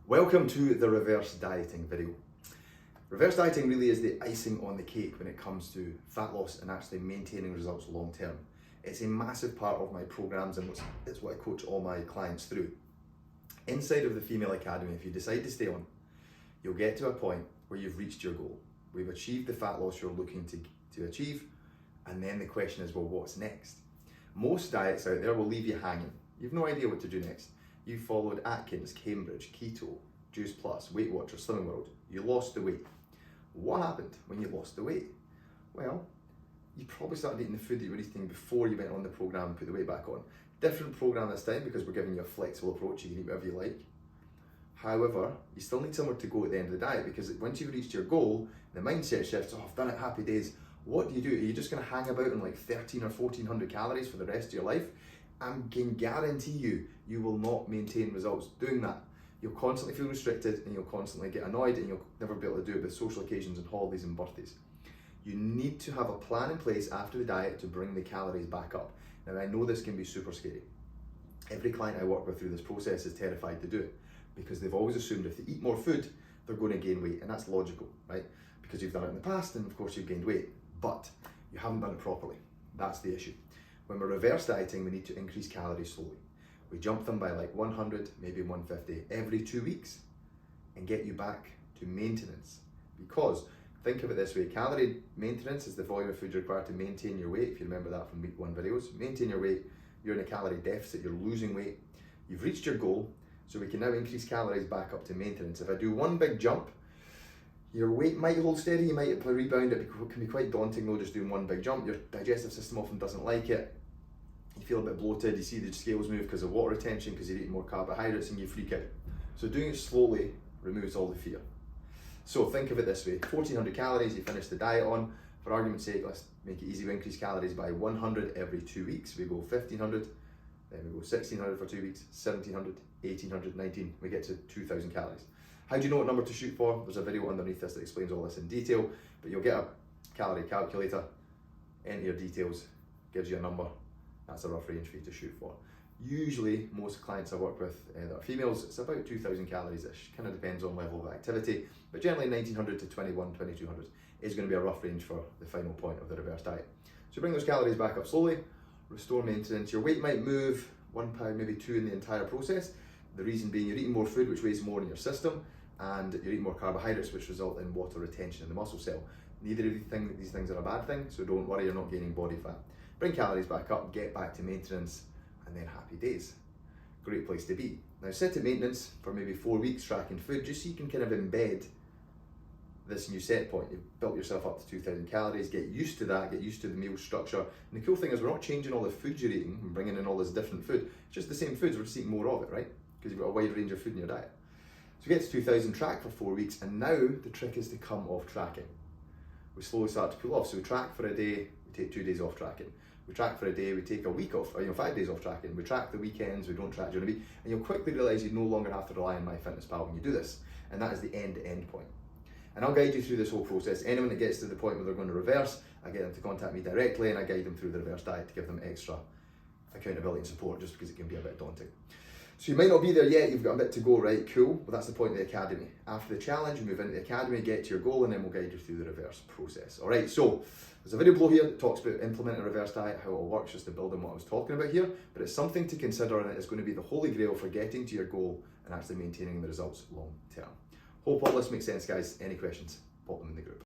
Welcome to the reverse dieting video. Reverse dieting really is the icing on the cake when it comes to fat loss and actually maintaining results long term. It's a massive part of my programs and it's what I coach all my clients through. Inside of the Female Academy, if you decide to stay on, you'll get to a point where you've reached your goal. We've achieved the fat loss you're looking to achieve, and then the question is, well, what's next? Most diets out there will leave you hanging. You've no idea what to do next. You followed Atkins, Cambridge, Keto, Juice Plus, Weight Watchers, Slimming World. You lost the weight. What happened when you lost the weight? Well, you probably started eating the food that you were eating before you went on the program and put the weight back on. Different program this time because we're giving you a flexible approach. You can eat whatever you like. However, you still need somewhere to go at the end of the diet, because once you've reached your goal, the mindset shifts. Oh, I've done it, happy days. What do? Are you just going to hang about on like 13 or 1400 calories for the rest of your life? I can guarantee you, you will not maintain results doing that. You'll constantly feel restricted and you'll constantly get annoyed and you'll never be able to do it with social occasions and holidays and birthdays. You need to have a plan in place after the diet to bring the calories back up. Now, I know this can be super scary. Every client I work with through this process is terrified to do it because they've always assumed if they eat more food, they're going to gain weight, and that's logical, right? Because you've done it in the past and of course you've gained weight, but you haven't done it properly. That's the issue. When we're reverse dieting, we need to increase calories slowly. We jump them by like 100, maybe 150 every 2 weeks and get you back to maintenance. Because think of it this way, calorie maintenance is the volume of food you're required to maintain your weight. If you remember that from week 1 videos, maintain your weight, you're in a calorie deficit, you're losing weight, you've reached your goal, so we can now increase calories back up to maintenance. If I do one big jump, your weight might hold steady, you might rebound. It can be quite daunting though, just doing one big jump. Your digestive system often doesn't like it. You feel a bit bloated, you see the scales move because of water retention, because you're eating more carbohydrates, and you freak out. So doing it slowly removes all the fear. So think of it this way, 1400 calories you finish the diet on. For argument's sake, let's make it easy, we increase calories by 100 every 2 weeks. We go 1500, then we go 1600 for 2 weeks, 1700, 1800, 19, we get to 2000 calories. How do you know what number to shoot for? There's a video underneath this that explains all this in detail, but you'll get a calorie calculator, enter your details, gives you a number. That's a rough range for you to shoot for. Usually, most clients I work with that are females, it's about 2000 calories-ish. Kind of depends on level of activity, but generally 1900 to 2200 is going to be a rough range for the final point of the reverse diet. So bring those calories back up slowly, restore maintenance. Your weight might move 1 pound, maybe 2 in the entire process. The reason being you're eating more food, which weighs more in your system, and you're eating more carbohydrates, which result in water retention in the muscle cell. Neither of these things are a bad thing, so don't worry, you're not gaining body fat. Bring calories back up, get back to maintenance, and then happy days. Great place to be. Now sit at maintenance for maybe 4 weeks tracking food, just so you can kind of embed this new set point. You've built yourself up to 2000 calories, get used to that, get used to the meal structure. And the cool thing is we're not changing all the food you're eating and bringing in all this different food. It's just the same foods, we're just eating more of it, right? Because you've got a wide range of food in your diet. So we get to 2000, track for 4 weeks, and now the trick is to come off tracking. We slowly start to pull off. So we track for a day, we take 2 days off tracking. We track for a day, we take a week off, or 5 days off tracking. We track the weekends, we don't track during the week, and you'll quickly realise you no longer have to rely on MyFitnessPal when you do this. And that is the end-to-end point. And I'll guide you through this whole process. Anyone that gets to the point where they're going to reverse, I get them to contact me directly, and I guide them through the reverse diet to give them extra accountability and support, just because it can be a bit daunting. So you might not be there yet, you've got a bit to go, right? Cool. Well, that's the point of the academy. After the challenge, you move into the academy, get to your goal, and then we'll guide you through the reverse process. All right, so there's a video below here that talks about implementing a reverse diet, how it all works, just to build on what I was talking about here, but it's something to consider, and it's going to be the holy grail for getting to your goal and actually maintaining the results long term. Hope all this makes sense, guys. Any questions, pop them in the group.